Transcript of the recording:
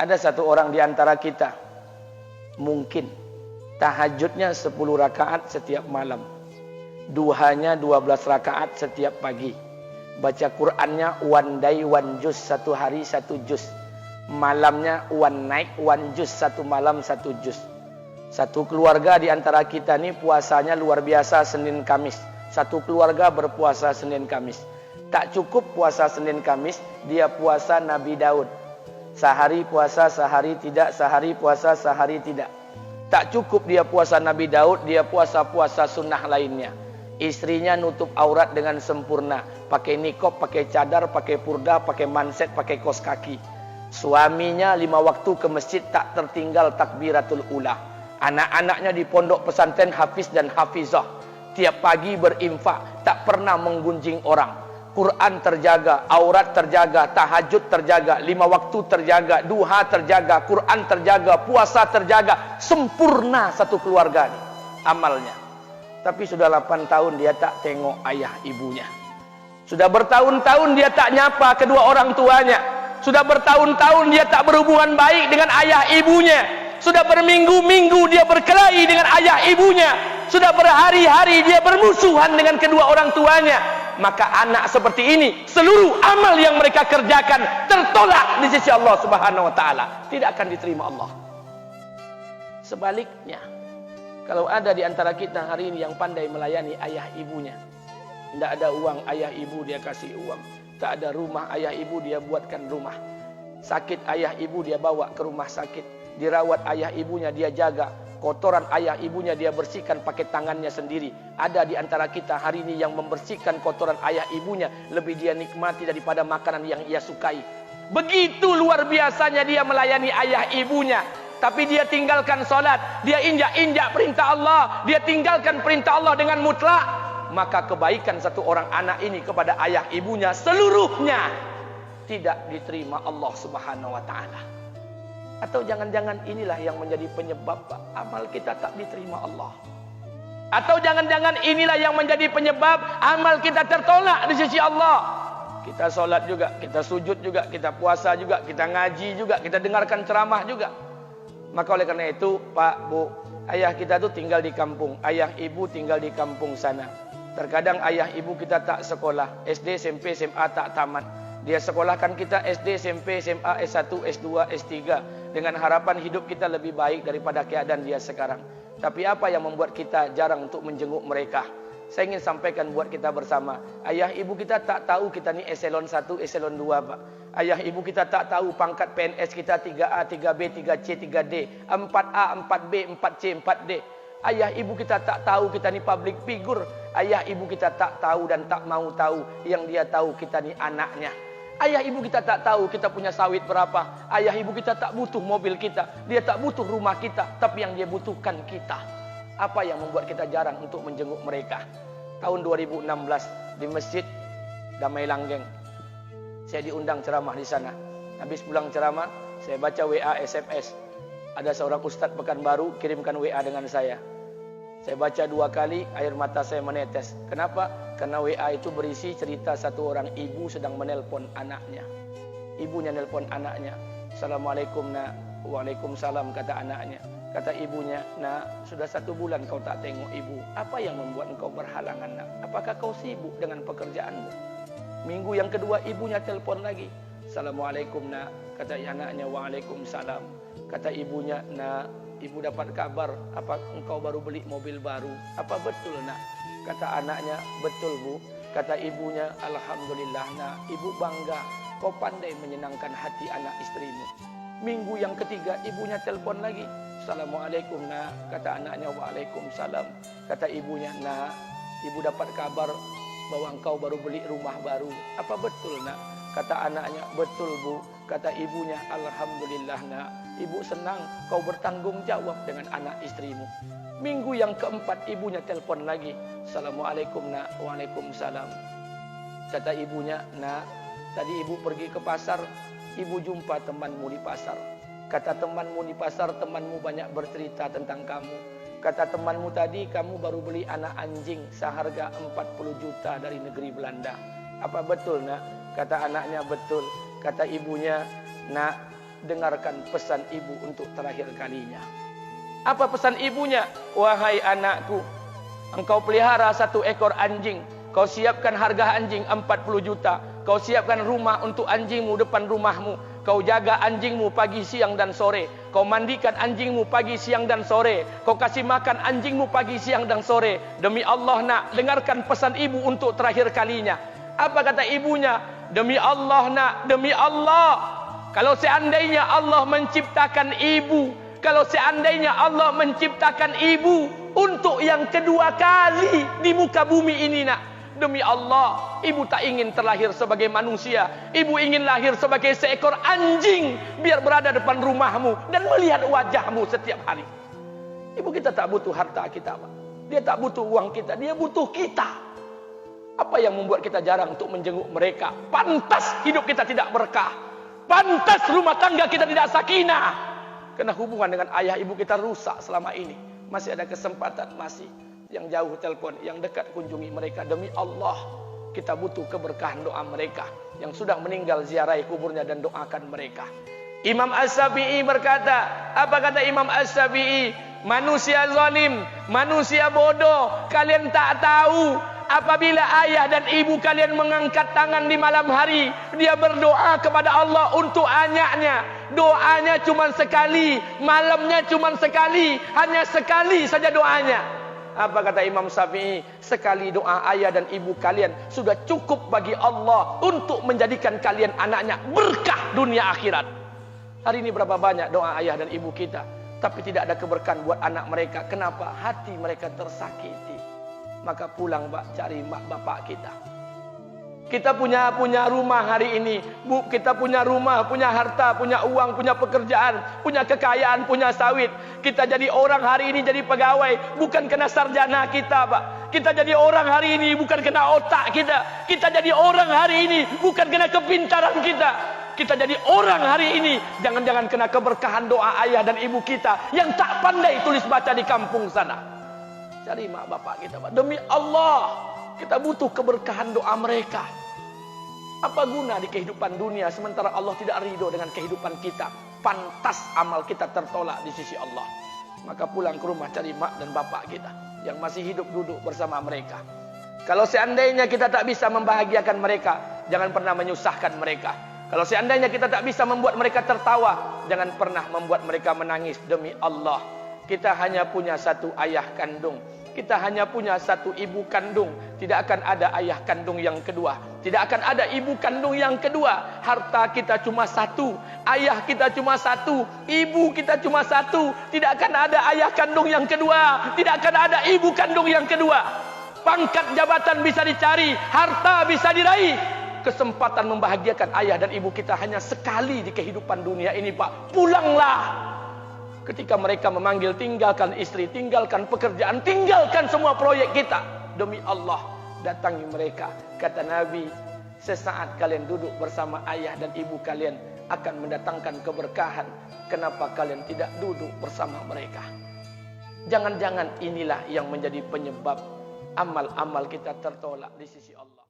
Ada satu orang di antara kita, mungkin tahajudnya 10 rakaat setiap malam, duhanya 12 rakaat setiap pagi, baca Qur'annya one day one juz, satu hari satu juz, malamnya one night one juz, satu malam satu juz. Satu keluarga di antara kita nih puasanya luar biasa Senin Kamis. Satu keluarga berpuasa Senin Kamis. Tak cukup puasa Senin Kamis, dia puasa Nabi Daud. Sehari puasa, sehari tidak, sehari puasa, sehari tidak. Tak cukup dia puasa Nabi Daud, dia puasa-puasa sunnah lainnya. Istrinya nutup aurat dengan sempurna. Pakai nikob, pakai cadar, pakai purda, pakai manset, pakai kos kaki. Suaminya 5 waktu ke masjid tak tertinggal takbiratul ula. Anak-anaknya di pondok pesantren hafiz dan hafizah. Tiap pagi berinfak, tak pernah menggunjing orang. Quran terjaga, aurat terjaga, tahajud terjaga, 5 waktu terjaga, duha terjaga, Quran terjaga, puasa terjaga. Sempurna satu keluarga nih, amalnya. Tapi sudah 8 tahun dia tak tengok ayah ibunya. Sudah bertahun-tahun dia tak nyapa kedua orang tuanya. Sudah bertahun-tahun dia tak berhubungan baik dengan ayah ibunya. Sudah berminggu-minggu dia berkelahi dengan ayah ibunya. Sudah berhari-hari dia bermusuhan dengan kedua orang tuanya. Maka anak seperti ini, seluruh amal yang mereka kerjakan tertolak di sisi Allah Subhanahu wa taala, tidak akan diterima Allah. Sebaliknya, kalau ada di antara kita hari ini yang pandai melayani ayah ibunya, tidak ada uang ayah ibu dia kasih uang, tak ada rumah ayah ibu dia buatkan rumah, sakit ayah ibu dia bawa ke rumah sakit, dirawat ayah ibunya dia jaga, kotoran ayah ibunya dia bersihkan pakai tangannya sendiri. Ada di antara kita hari ini yang membersihkan kotoran ayah ibunya lebih dia nikmati daripada makanan yang ia sukai. Begitu luar biasanya dia melayani ayah ibunya. Tapi dia tinggalkan solat, dia injak-injak perintah Allah, dia tinggalkan perintah Allah dengan mutlak. Maka kebaikan satu orang anak ini kepada ayah ibunya seluruhnya tidak diterima Allah Subhanahu wa taala. Atau jangan-jangan inilah yang menjadi penyebab amal kita tak diterima Allah. Atau jangan-jangan inilah yang menjadi penyebab amal kita tertolak di sisi Allah. Kita solat juga, kita sujud juga, kita puasa juga, kita ngaji juga, kita dengarkan ceramah juga. Maka oleh karena itu, Pak, Bu, ayah kita tuh tinggal di kampung, ayah ibu tinggal di kampung sana. Terkadang ayah ibu kita tak sekolah, SD, SMP, SMA tak tamat. Dia sekolahkan kita SD, SMP, SMA, S1, S2, S3 dengan harapan hidup kita lebih baik daripada keadaan dia sekarang. Tapi apa yang membuat kita jarang untuk menjenguk mereka? Saya ingin sampaikan buat kita bersama. Ayah ibu kita tak tahu kita ni eselon 1, eselon 2, Pak. Ayah ibu kita tak tahu pangkat PNS kita 3A, 3B, 3C, 3D, 4A, 4B, 4C, 4D. Ayah ibu kita tak tahu kita ni public figure. Ayah ibu kita tak tahu dan tak mau tahu. Yang dia tahu kita ni anaknya. Ayah ibu kita tak tahu kita punya sawit berapa. Ayah ibu kita tak butuh mobil kita. Dia tak butuh rumah kita. Tapi yang dia butuhkan kita. Apa yang membuat kita jarang untuk menjenguk mereka? Tahun 2016 di Masjid Damai Langgeng, saya diundang ceramah di sana. Habis pulang ceramah, saya baca WA SMS. Ada seorang ustadz Pekanbaru kirimkan WA dengan saya. Saya baca 2 kali, air mata saya menetes. Kenapa? Karena WA itu berisi cerita satu orang ibu sedang menelpon anaknya. Ibunya nelpon anaknya. Assalamualaikum nak. Waalaikumsalam kata anaknya. Kata ibunya, nak, sudah 1 bulan kau tak tengok ibu. Apa yang membuat engkau berhalangan nak? Apakah kau sibuk dengan pekerjaanmu? Minggu yang kedua ibunya telpon lagi. Assalamualaikum nak. Kata anaknya, waalaikumsalam. Kata ibunya, nak, ibu dapat kabar apa engkau baru beli mobil baru. Apa betul nak? Kata anaknya, betul bu. Kata ibunya, alhamdulillah nak, ibu bangga. Kau pandai menyenangkan hati anak istrimu. Minggu yang ketiga ibunya telpon lagi. Assalamualaikum nak. Kata anaknya, waalaikumsalam. Kata ibunya, nak, ibu dapat kabar bahwa engkau baru beli rumah baru. Apa betul nak? Kata anaknya, betul bu. Kata ibunya, alhamdulillah nak, ibu senang kau bertanggung jawab dengan anak istrimu. Minggu yang keempat ibunya telpon lagi. Assalamualaikum nak. Waalaikumsalam. Kata ibunya, nak, tadi ibu pergi ke pasar, ibu jumpa temanmu di pasar. Kata temanmu di pasar, temanmu banyak bercerita tentang kamu. Kata temanmu tadi, kamu baru beli anak anjing seharga 40 juta dari negeri Belanda. Apa betul nak? Kata anaknya, betul. Kata ibunya, nak, dengarkan pesan ibu untuk terakhir kalinya. Apa pesan ibunya? Wahai anakku, engkau pelihara 1 ekor anjing. Kau siapkan harga anjing 40 juta. Kau siapkan rumah untuk anjingmu depan rumahmu. Kau jaga anjingmu pagi, siang, dan sore. Kau mandikan anjingmu pagi, siang, dan sore. Kau kasih makan anjingmu pagi, siang, dan sore. Demi Allah nak, dengarkan pesan ibu untuk terakhir kalinya. Apa kata ibunya? Demi Allah nak, demi Allah. Kalau seandainya Allah menciptakan ibu, kalau seandainya Allah menciptakan ibu untuk yang kedua kali di muka bumi ini nak, demi Allah, ibu tak ingin terlahir sebagai manusia. Ibu ingin lahir sebagai seekor anjing, biar berada depan rumahmu dan melihat wajahmu setiap hari. Ibu kita tak butuh harta kita, Pak. Dia tak butuh uang kita, dia butuh kita. Apa yang membuat kita jarang untuk menjenguk mereka? Pantas hidup kita tidak berkah. Pantas rumah tangga kita tidak sakinah. Karena hubungan dengan ayah ibu kita rusak selama ini. Masih ada kesempatan, masih. Yang jauh telepon, yang dekat kunjungi mereka. Demi Allah, kita butuh keberkahan doa mereka. Yang sudah meninggal, ziarahi kuburnya dan doakan mereka. Imam As-Syafi'i berkata, apa kata Imam As-Syafi'i? Manusia zalim, manusia bodoh, kalian tak tahu apabila ayah dan ibu kalian mengangkat tangan di malam hari, dia berdoa kepada Allah untuk anaknya. Doanya cuma sekali, malamnya cuma sekali, hanya sekali saja doanya. Apa kata Imam Syafi'i? Sekali doa ayah dan ibu kalian sudah cukup bagi Allah untuk menjadikan kalian anaknya berkah dunia akhirat. Hari ini berapa banyak doa ayah dan ibu kita, tapi tidak ada keberkahan buat anak mereka. Kenapa? Hati mereka tersakiti. Maka pulang, Pak, cari mak bapak kita. Kita punya rumah hari ini, Bu, kita punya rumah, punya harta, punya uang, punya pekerjaan, punya kekayaan, punya sawit. Kita jadi orang hari ini jadi pegawai, bukan kena sarjana kita, Pak. Kita jadi orang hari ini bukan kena otak kita. Kita jadi orang hari ini bukan kena kepintaran kita. Kita jadi orang hari ini jangan-jangan kena keberkahan doa ayah dan ibu kita yang tak pandai tulis baca di kampung sana. Cari mak bapak kita, Pak. Demi Allah, kita butuh keberkahan doa mereka. Apa guna di kehidupan dunia sementara Allah tidak ridho dengan kehidupan kita? Pantas amal kita tertolak di sisi Allah. Maka pulang ke rumah cari mak dan bapak kita yang masih hidup, duduk bersama mereka. Kalau seandainya kita tak bisa membahagiakan mereka, jangan pernah menyusahkan mereka. Kalau seandainya kita tak bisa membuat mereka tertawa, jangan pernah membuat mereka menangis. Demi Allah, kita hanya punya 1 ayah kandung. Kita hanya punya 1 ibu kandung. Tidak akan ada ayah kandung yang kedua. Tidak akan ada ibu kandung yang kedua. Harta kita cuma 1. Ayah kita cuma 1. Ibu kita cuma 1. Tidak akan ada ayah kandung yang kedua. Tidak akan ada ibu kandung yang kedua. Pangkat jabatan bisa dicari. Harta bisa diraih. Kesempatan membahagiakan ayah dan ibu kita hanya sekali di kehidupan dunia ini, Pak. Pulanglah. Ketika mereka memanggil, tinggalkan istri, tinggalkan pekerjaan, tinggalkan semua proyek kita. Demi Allah, datangi mereka. Kata Nabi, sesaat kalian duduk bersama ayah dan ibu kalian akan mendatangkan keberkahan. Kenapa kalian tidak duduk bersama mereka? Jangan-jangan inilah yang menjadi penyebab amal-amal kita tertolak di sisi Allah.